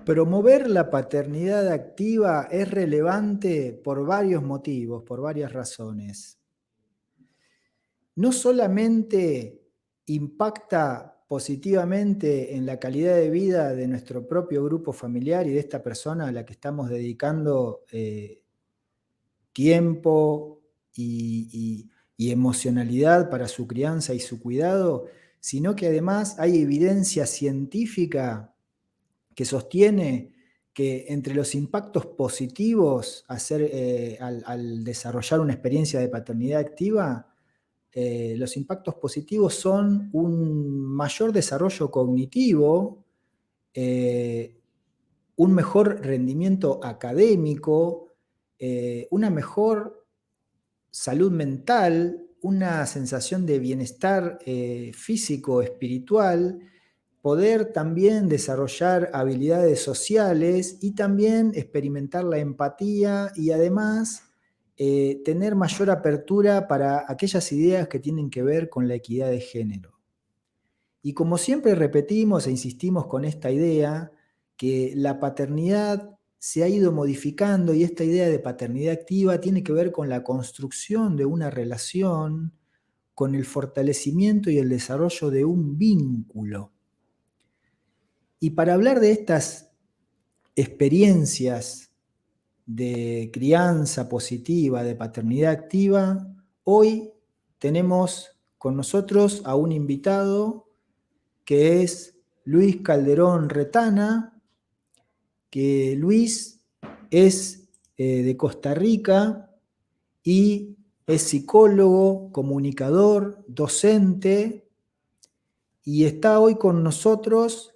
Promover la paternidad activa es relevante por varios motivos, por varias razones. No solamente impacta positivamente en la calidad de vida de nuestro propio grupo familiar y de esta persona a la que estamos dedicando tiempo y emocionalidad para su crianza y su cuidado, sino que además hay evidencia científica que sostiene que entre los impactos positivos al desarrollar una experiencia de paternidad activa, los impactos positivos son un mayor desarrollo cognitivo, eh, un mejor rendimiento académico, una mejor salud mental, una sensación de bienestar físico, espiritual, poder también desarrollar habilidades sociales y también experimentar la empatía y además tener mayor apertura para aquellas ideas que tienen que ver con la equidad de género. Y como siempre repetimos e insistimos con esta idea, que la paternidad se ha ido modificando y esta idea de paternidad activa tiene que ver con la construcción de una relación, con el fortalecimiento y el desarrollo de un vínculo. Y para hablar de estas experiencias de crianza positiva, de paternidad activa, hoy tenemos con nosotros a un invitado que es Luis Calderón Retana, que Luis es de Costa Rica y es psicólogo, comunicador, docente y está hoy con nosotros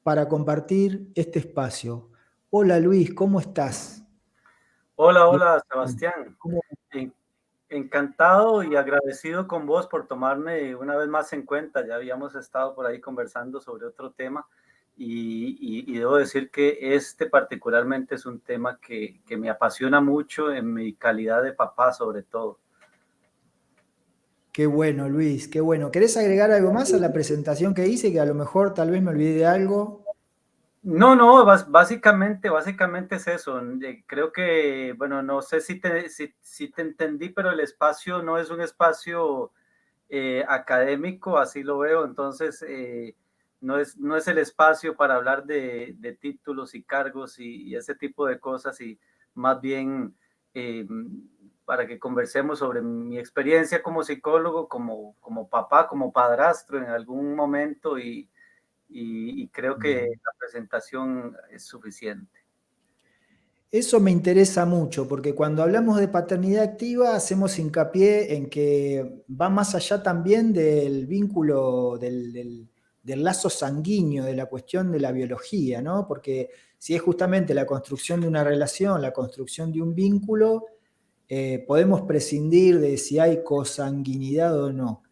para compartir este espacio. Hola Luis, ¿cómo estás? Hola, Bien. hola, Sebastián. ¿Cómo- En- Encantado y agradecido con vos por tomarme una vez más en cuenta. Ya habíamos estado por ahí conversando sobre otro tema y debo decir que este particularmente es un tema que me apasiona mucho en mi calidad de papá sobre todo. Qué bueno, Luis, qué bueno. ¿Querés agregar algo más a la presentación que hice, que a lo mejor tal vez me olvidé de algo? No, no, básicamente es eso. Creo que, bueno, no sé si te entendí, pero el espacio no es un espacio académico, así lo veo. Entonces, no es el espacio para hablar de títulos y cargos y ese tipo de cosas, y más bien eh, para que conversemos sobre mi experiencia como psicólogo, como papá, como padrastro en algún momento, y creo que Bien. la presentación es suficiente. Eso me interesa mucho, porque cuando hablamos de paternidad activa hacemos hincapié en que va más allá también del vínculo, del lazo sanguíneo, de la cuestión de la biología, ¿no? Porque si es justamente la construcción de una relación, la construcción de un vínculo, podemos prescindir de si hay consanguinidad o no.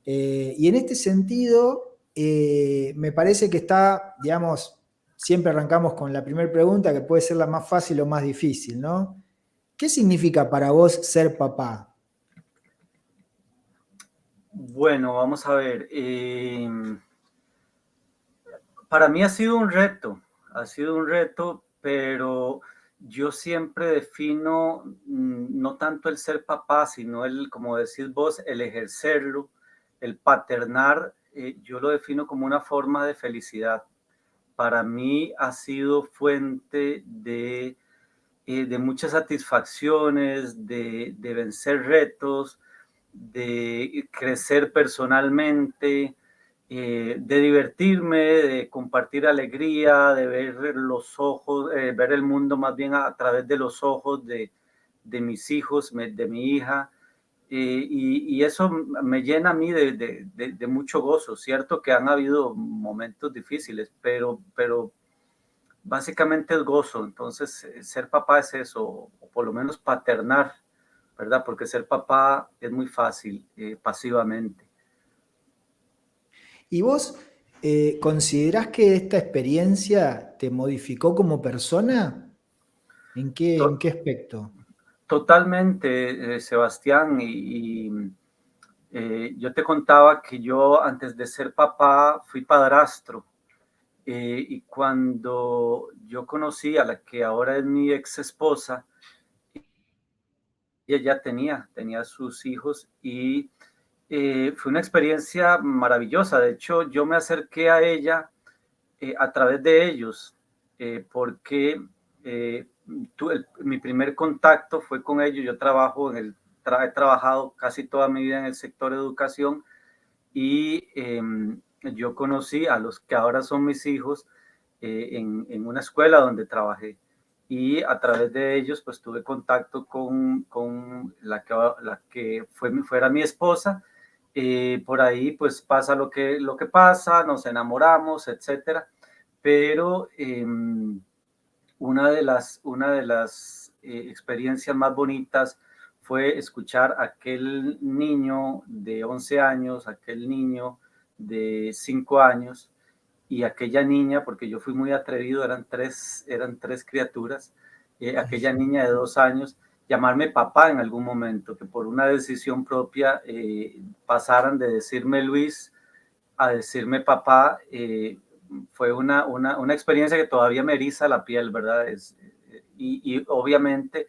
Y en este sentido, me parece que está, digamos, siempre arrancamos con la primera pregunta, que puede ser la más fácil o más difícil, ¿no? ¿Qué significa para vos ser papá? Bueno, vamos a ver. Para mí ha sido un reto, pero yo siempre defino no tanto el ser papá, sino el, como decís vos, el ejercerlo, el paternar. Yo lo defino como una forma de felicidad. Para mí ha sido fuente de muchas satisfacciones, de vencer retos, de crecer personalmente, de divertirme, de compartir alegría, de ver los ojos, ver el mundo más bien a través de los ojos de mis hijos, de mi hija. Y eso me llena a mí de mucho gozo. Cierto que han habido momentos difíciles, pero básicamente es gozo. Entonces, ser papá es eso, o por lo menos paternar, ¿verdad? Porque ser papá es muy fácil, pasivamente. ¿Y vos considerás que esta experiencia te modificó como persona? ¿En qué aspecto? Totalmente, Sebastián, yo te contaba que yo antes de ser papá fui padrastro, Y cuando yo conocí a la que ahora es mi ex esposa, ella ya tenía sus hijos y fue una experiencia maravillosa. De hecho, yo me acerqué a ella a través de ellos, porque eh, mi primer contacto fue con ellos. Yo he trabajado casi toda mi vida en el sector de educación y yo conocí a los que ahora son mis hijos en una escuela donde trabajé. Y a través de ellos, pues tuve contacto con la que fuera mi esposa. Por ahí, pues pasa lo que pasa, nos enamoramos, etcétera. Pero una de las experiencias más bonitas fue escuchar a aquel niño de 11 años, aquel niño de 5 años y aquella niña, porque yo fui muy atrevido, eran tres criaturas, aquella niña de 2 años, llamarme papá en algún momento, que por una decisión propia pasaran de decirme Luis a decirme papá, fue una experiencia que todavía me eriza la piel, ¿verdad? Y obviamente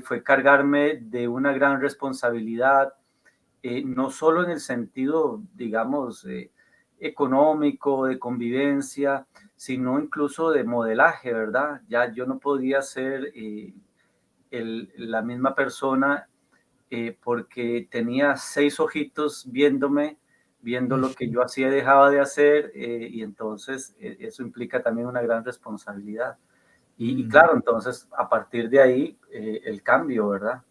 fue cargarme de una gran responsabilidad, no solo en el sentido, digamos, económico, de convivencia, sino incluso de modelaje, ¿verdad? Ya yo no podía ser la misma persona porque tenía 6 ojitos viéndome, viendo lo que yo hacía y dejaba de hacer, y entonces eso implica también una gran responsabilidad. Y Mm. claro, entonces a partir de ahí el cambio, ¿verdad?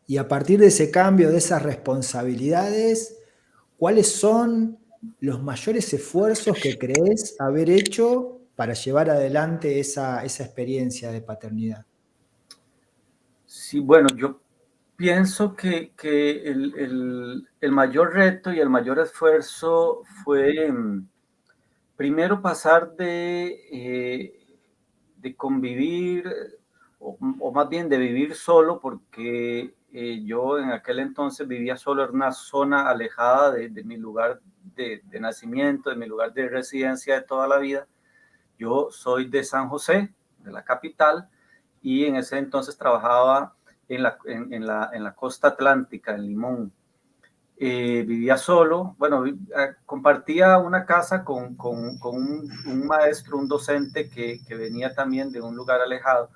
Y a partir de ese cambio, de esas responsabilidades, ¿cuáles son los mayores esfuerzos que crees haber hecho para llevar adelante esa experiencia de paternidad? Sí, bueno, yo pienso que el mayor reto y el mayor esfuerzo fue primero pasar de convivir, o más bien de vivir solo, porque yo en aquel entonces vivía solo en una zona alejada de mi lugar de nacimiento, de mi lugar de residencia de toda la vida. Yo soy de San José, de la capital, y en ese entonces trabajaba en la costa atlántica, en Limón. Vivía solo, bueno, compartía una casa con un maestro, un docente que venía también de un lugar alejado,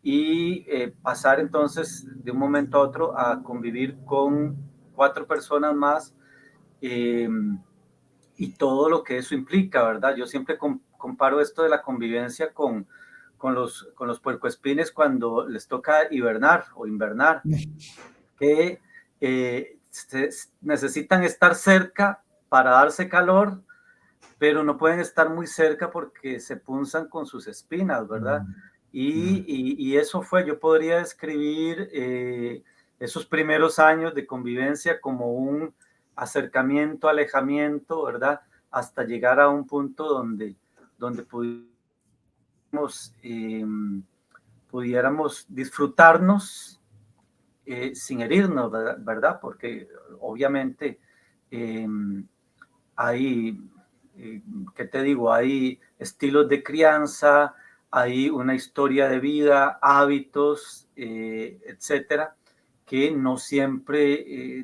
y pasar entonces de un momento a otro a convivir con 4 personas más, eh, y todo lo que eso implica, ¿verdad? Yo siempre comparo esto de la convivencia con los puercoespines cuando les toca hibernar o invernar, que necesitan estar cerca para darse calor, pero no pueden estar muy cerca porque se punzan con sus espinas, ¿verdad? Mm, mm. Y eso fue, yo podría describir esos primeros años de convivencia como un acercamiento, alejamiento, ¿verdad? Hasta llegar a un punto donde eh, pudiéramos disfrutarnos sin herirnos, ¿verdad? Porque obviamente eh, hay, eh, ¿qué te digo? Hay estilos de crianza, hay una historia de vida, hábitos, etcétera, que no siempre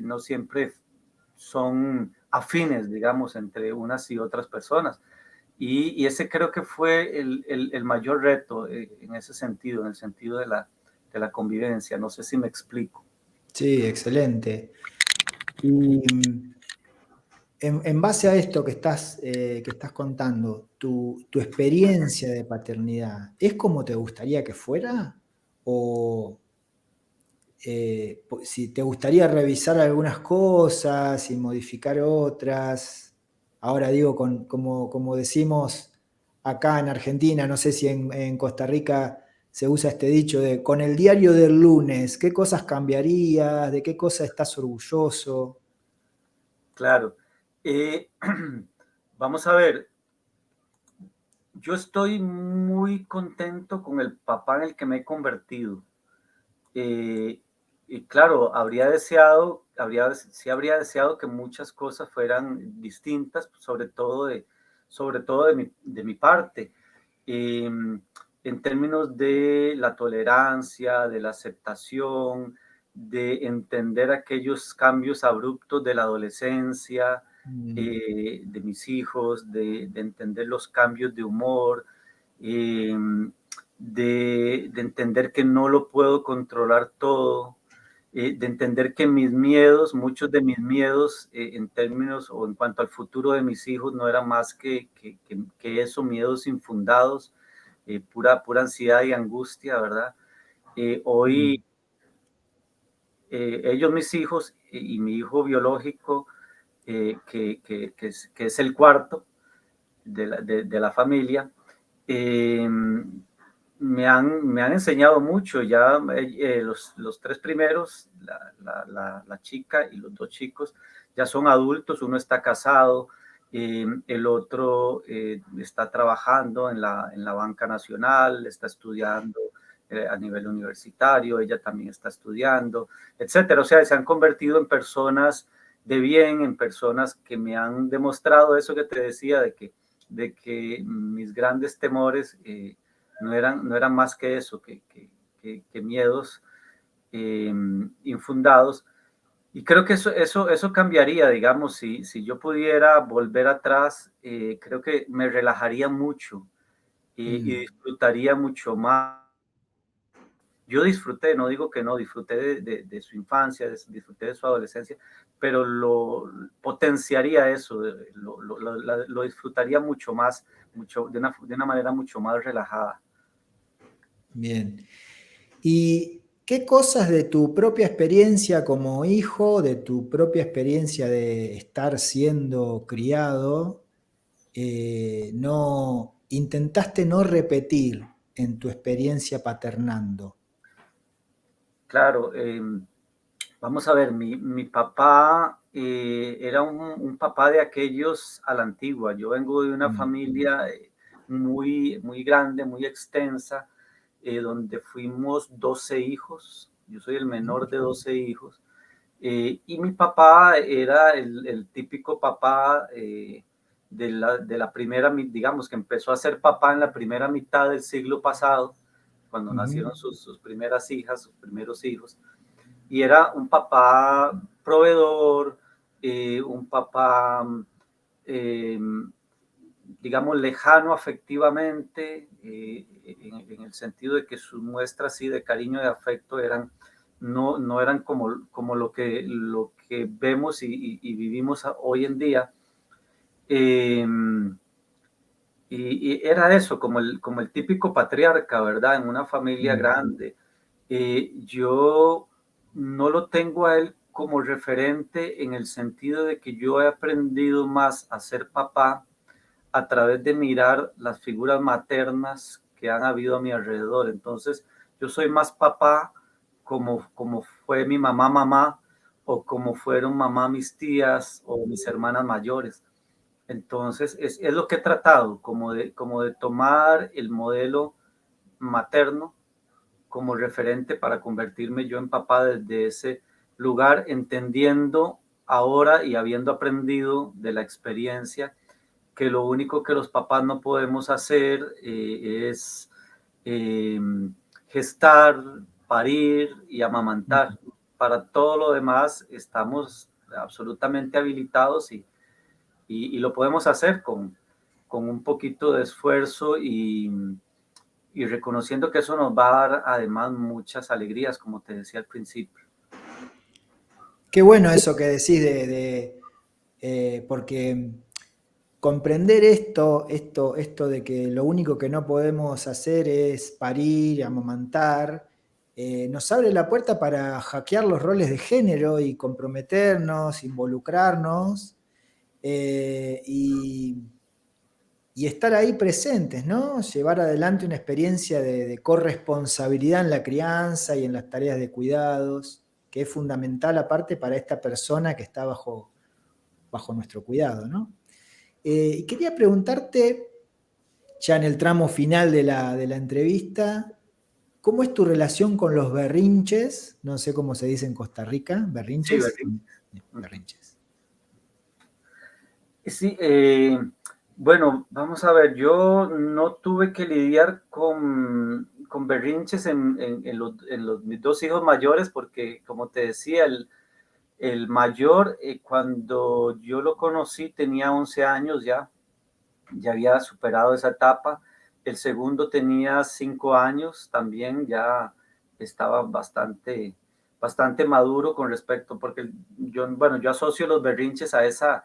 son afines, digamos, entre unas y otras personas. Y ese creo que fue el mayor reto en ese sentido, en el sentido de la convivencia. No sé si me explico. Sí, excelente. Y en base a esto que estás contando, tu experiencia de paternidad, ¿es como te gustaría que fuera? ¿O si te gustaría revisar algunas cosas y modificar otras? Ahora digo, como decimos acá en Argentina, no sé si en Costa Rica se usa este dicho de con el diario del lunes, ¿qué cosas cambiarías? ¿De qué cosa estás orgulloso? Claro. Eh, vamos a ver, yo estoy muy contento con el papá en el que me he convertido. Eh, y claro, sí habría deseado que muchas cosas fueran distintas, sobre todo sobre todo de mi parte, en términos de la tolerancia, de la aceptación, de entender aquellos cambios abruptos de la adolescencia, de mis hijos, de entender los cambios de humor, eh, de entender que no lo puedo controlar todo, de entender que mis miedos, muchos de mis miedos en términos o en cuanto al futuro de mis hijos, no eran más que eso, miedos infundados, pura ansiedad y angustia, ¿verdad? Hoy ellos, mis hijos y mi hijo biológico, que es el cuarto de la familia, me han enseñado mucho. Ya los tres primeros, la chica y los dos chicos, ya son adultos. Uno está casado, el otro está trabajando en la banca nacional, está estudiando a nivel universitario, ella también está estudiando, etcétera. O sea, se han convertido en personas de bien, en personas que me han demostrado eso que te decía, de que mis grandes temores no eran más que eso, que miedos infundados. Y creo que eso cambiaría, digamos, si yo pudiera volver atrás, creo que me relajaría mucho y disfrutaría mucho más. Yo disfruté, no digo que no, disfruté de su infancia, disfruté de su adolescencia, pero lo potenciaría eso, lo disfrutaría mucho más, de una manera mucho más relajada. Bien. ¿Y qué cosas de tu propia experiencia como hijo, de tu propia experiencia de estar siendo criado, no intentaste no repetir en tu experiencia paternando? Claro, vamos a ver, mi papá era un papá de aquellos a la antigua. Yo vengo de una Mm, familia muy grande, muy extensa, donde fuimos 12 hijos. Yo soy el menor de 12 hijos. Y mi papá era el típico papá de la primera, digamos, que empezó a ser papá en la primera mitad del siglo pasado, cuando ujú, nacieron sus primeras hijas, sus primeros hijos. Y era un papá proveedor, un papá, eh, digamos, lejano afectivamente, en el sentido de que sus muestras sí, de cariño y de afecto no eran como lo que vemos y vivimos hoy en día. Eh, y era eso, como el típico patriarca, ¿verdad? En una familia mm, grande. Yo no lo tengo a él como referente en el sentido de que yo he aprendido más a ser papá a través de mirar las figuras maternas que han habido a mi alrededor. Entonces, yo soy más papá como fue mi mamá, o como fueron mamá mis tías o mis hermanas mayores. Entonces, es lo que he tratado, como de tomar el modelo materno como referente para convertirme yo en papá desde ese lugar, entendiendo ahora y habiendo aprendido de la experiencia que lo único que los papás no podemos hacer es eh, gestar, parir y amamantar. mm. Para todo lo demás estamos absolutamente habilitados y lo podemos hacer con un poquito de esfuerzo y reconociendo que eso nos va a dar además muchas alegrías, como te decía al principio. Qué bueno eso que decís porque comprender esto de que lo único que no podemos hacer es parir, amamantar, nos abre la puerta para hackear los roles de género y comprometernos, involucrarnos y estar ahí presentes, ¿no? Llevar adelante una experiencia de corresponsabilidad en la crianza y en las tareas de cuidados, que es fundamental aparte para esta persona que está bajo nuestro cuidado, ¿no? Y quería preguntarte, ya en el tramo final de la entrevista, ¿cómo es tu relación con los berrinches? No sé cómo se dice en Costa Rica, Sí, berrinches. ¿verdad? Berrinches. Sí, Bueno, vamos a ver, yo no tuve que lidiar con berrinches en mis dos hijos mayores, porque como te decía, el mayor, cuando yo lo conocí, tenía 11 años ya había superado esa etapa. El segundo tenía 5 años, también ya estaba bastante maduro con respecto, porque yo asocio los berrinches a esa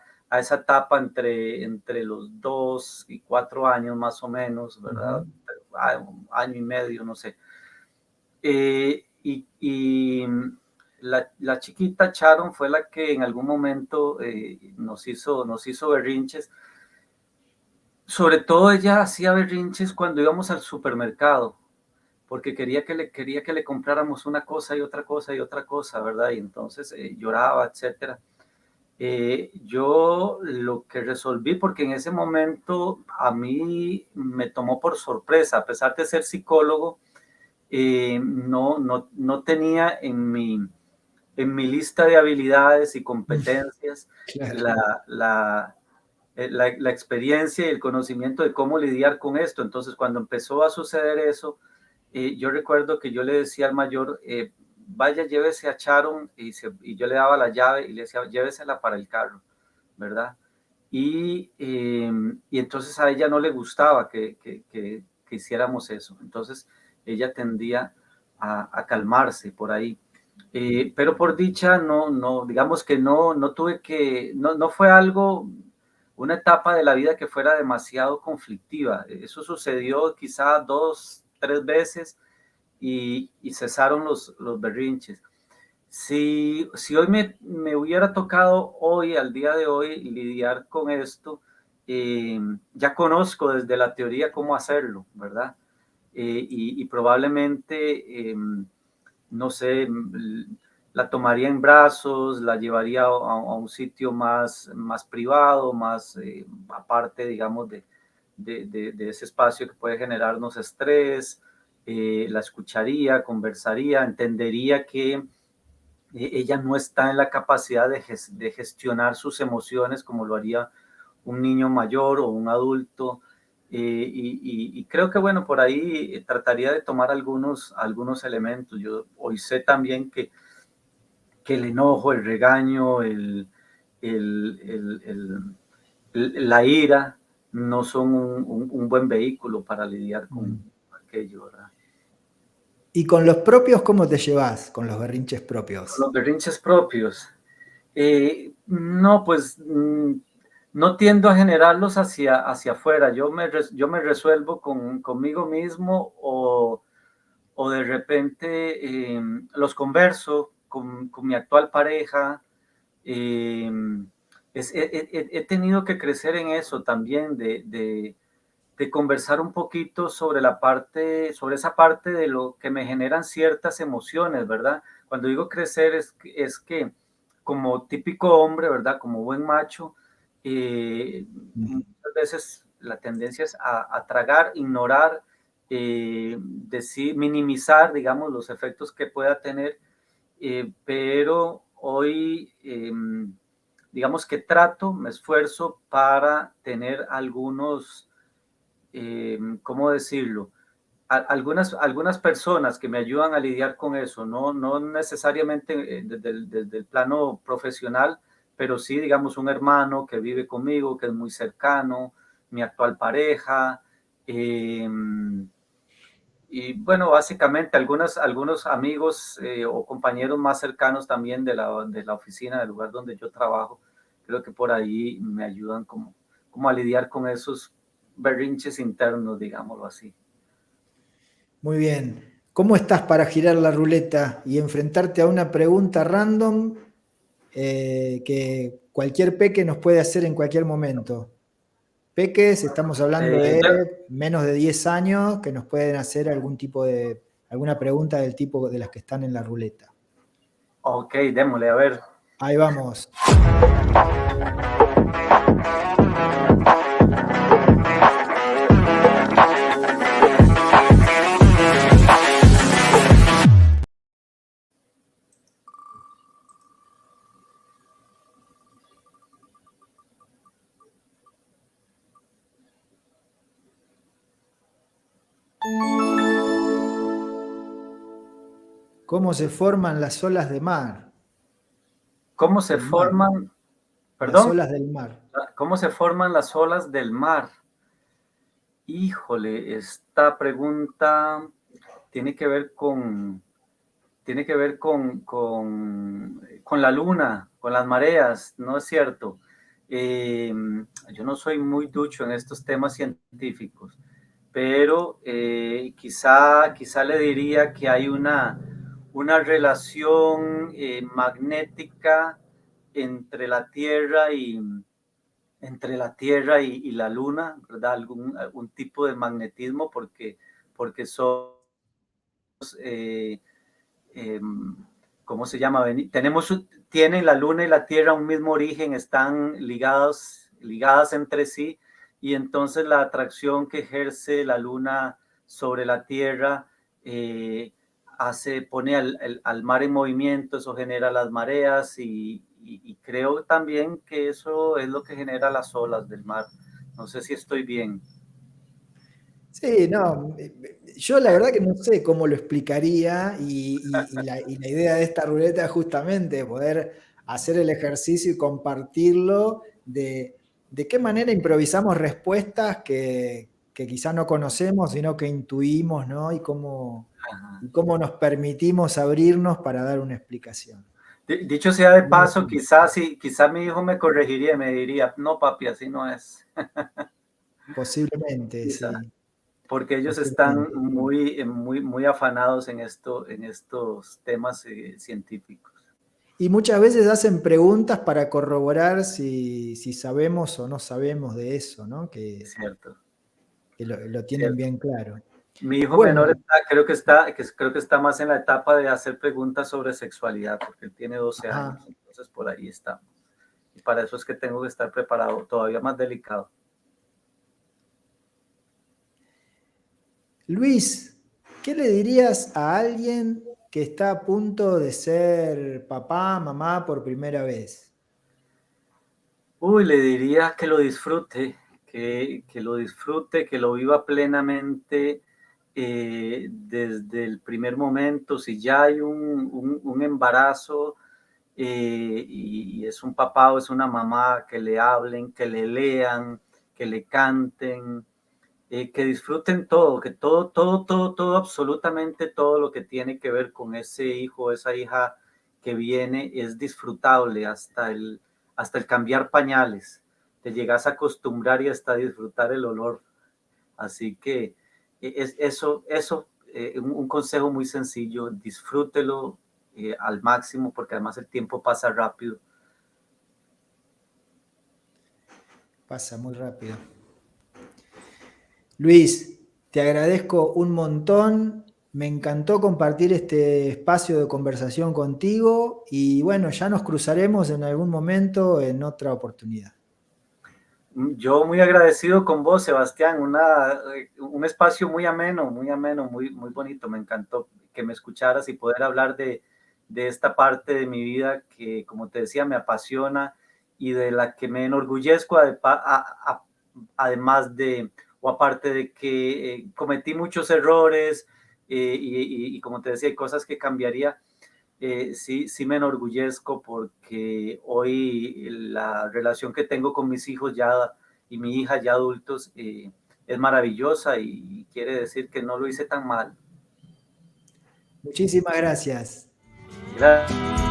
etapa entre los 2 y 4 años más o menos, ¿verdad? Ujú. Un año y medio, no sé. Y la chiquita Sharon fue la que en algún momento nos hizo berrinches. Sobre todo ella hacía berrinches cuando íbamos al supermercado, porque quería que le compráramos una cosa y otra cosa y otra cosa, ¿verdad? Y entonces lloraba, etcétera. Yo lo que resolví, porque en ese momento a mí me tomó por sorpresa, a pesar de ser psicólogo, no tenía en mi lista de habilidades y competencias Claro. la, la experiencia y el conocimiento de cómo lidiar con esto. Entonces, cuando empezó a suceder eso, yo recuerdo que yo le decía al mayor, vaya, llévese a Sharon, y yo le daba la llave y le decía, llévesela para el carro, ¿verdad? Y entonces a ella no le gustaba que hiciéramos eso. Entonces, ella tendía a calmarse por ahí. Pero por dicha, digamos que no tuve no fue algo, una etapa de la vida que fuera demasiado conflictiva. Eso sucedió quizá 2, 3 veces y cesaron los berrinches. Si hoy me hubiera tocado hoy, al día de hoy, lidiar con esto, ya conozco desde la teoría cómo hacerlo, ¿verdad? Y probablemente, no sé, la tomaría en brazos, la llevaría a un sitio más privado, más aparte, digamos, de ese espacio que puede generarnos estrés, la escucharía, conversaría, entendería que ella no está en la capacidad de gestionar sus emociones como lo haría un niño mayor o un adulto. Y creo que, bueno, por ahí trataría de tomar algunos elementos. Yo hoy sé también que el enojo, el regaño, el, el, la ira no son un buen vehículo para lidiar con Mm. aquello, ¿verdad? ¿Y con los propios cómo te llevas? Con los berrinches Con propios. los berrinches propios. No, pues no tiendo a generarlos hacia afuera. Yo me resuelvo conmigo mismo o de repente los converso con mi actual pareja. Eh, he tenido que crecer en eso también, de conversar un poquito sobre esa parte de lo que me generan ciertas emociones, ¿verdad? Cuando digo crecer es que como típico hombre, ¿verdad? Como buen macho, Mm. muchas veces la tendencia es a tragar, ignorar, decir, minimizar, digamos, los efectos que pueda tener, pero hoy, digamos que me esfuerzo para tener ¿cómo decirlo? Algunas personas que me ayudan a lidiar con eso, no necesariamente desde el plano profesional, pero sí, digamos, un hermano que vive conmigo, que es muy cercano, mi actual pareja, eh, y bueno, básicamente algunos amigos o compañeros más cercanos también de la oficina, del lugar donde yo trabajo, creo que por ahí me ayudan como a lidiar con esos berrinches internos, digámoslo así. Muy bien. ¿Cómo estás para girar la ruleta y enfrentarte a una pregunta random que cualquier peque nos puede hacer en cualquier momento? Peques, estamos hablando Eh, de de- menos de 10 años que nos pueden hacer alguna pregunta del tipo de las que están en la ruleta. ok, démosle, a ver. Ahí vamos. ¿Cómo se forman las olas de mar? ¿Cómo se Del mar, forman, las perdón? olas del mar. ¿Cómo se forman las olas del mar? Híjole, esta pregunta tiene que ver con la luna, con las mareas, ¿no es cierto? Yo no soy muy ducho en estos temas científicos, pero quizá le diría que hay una relación magnética entre la Tierra y la Luna, ¿verdad? Algún tipo de magnetismo porque son eh, eh, ¿cómo se llama? Tienen la Luna y la Tierra un mismo origen, están ligadas entre sí, y entonces la atracción que ejerce la Luna sobre la Tierra pone al mar en movimiento, eso genera las mareas y creo también que eso es lo que genera las olas del mar. No sé si estoy bien. Sí, no, yo la verdad que no sé cómo lo explicaría y la idea de esta ruleta es justamente poder hacer el ejercicio y compartirlo de qué manera improvisamos respuestas que quizá no conocemos, sino que intuimos, ¿no? Ajá. Y cómo nos permitimos abrirnos para dar una explicación. Dicho sea de ¿Cómo lo paso, piensas? quizá mi hijo me corregiría y me diría, no papi, así no es. Posiblemente, Quizá, sí, porque ellos están posiblemente. muy afanados en estos temas científicos. Y muchas veces hacen preguntas para corroborar si sabemos o no sabemos de eso, ¿no? Cierto, Que lo tienen cierto. bien claro. Mi hijo menor Bueno, creo que está más en la etapa de hacer preguntas sobre sexualidad, porque él tiene 12 años, ajá. entonces por ahí estamos. Y para eso es que tengo que estar preparado, todavía más delicado. Luis, ¿qué le dirías a alguien que está a punto de ser papá, mamá por primera vez? Uy, le diría que lo disfrute, que lo disfrute, que lo viva plenamente desde el primer momento. Si ya hay un embarazo y es un papá o es una mamá, que le hablen, que le lean, que le canten, que disfruten todo, que todo, absolutamente todo lo que tiene que ver con ese hijo o esa hija que viene es disfrutable hasta el cambiar pañales. Te llegas a acostumbrar y hasta disfrutar el olor. Así que un consejo muy sencillo, disfrútelo al máximo porque además el tiempo pasa rápido. Pasa muy rápido. Luis, te agradezco un montón. Me encantó compartir este espacio de conversación contigo y bueno, ya nos cruzaremos en algún momento en otra oportunidad. Yo muy agradecido con vos, Sebastián, un espacio muy bonito. Me encantó que me escucharas y poder hablar de esta parte de mi vida que, como te decía, me apasiona y de la que me enorgullezco, además de, o aparte de que cometí muchos errores y como te decía, hay cosas que cambiaría. Sí me enorgullezco porque hoy la relación que tengo con mis hijos ya y mi hija ya adultos es maravillosa y quiere decir que no lo hice tan mal. Muchísimas gracias. Gracias.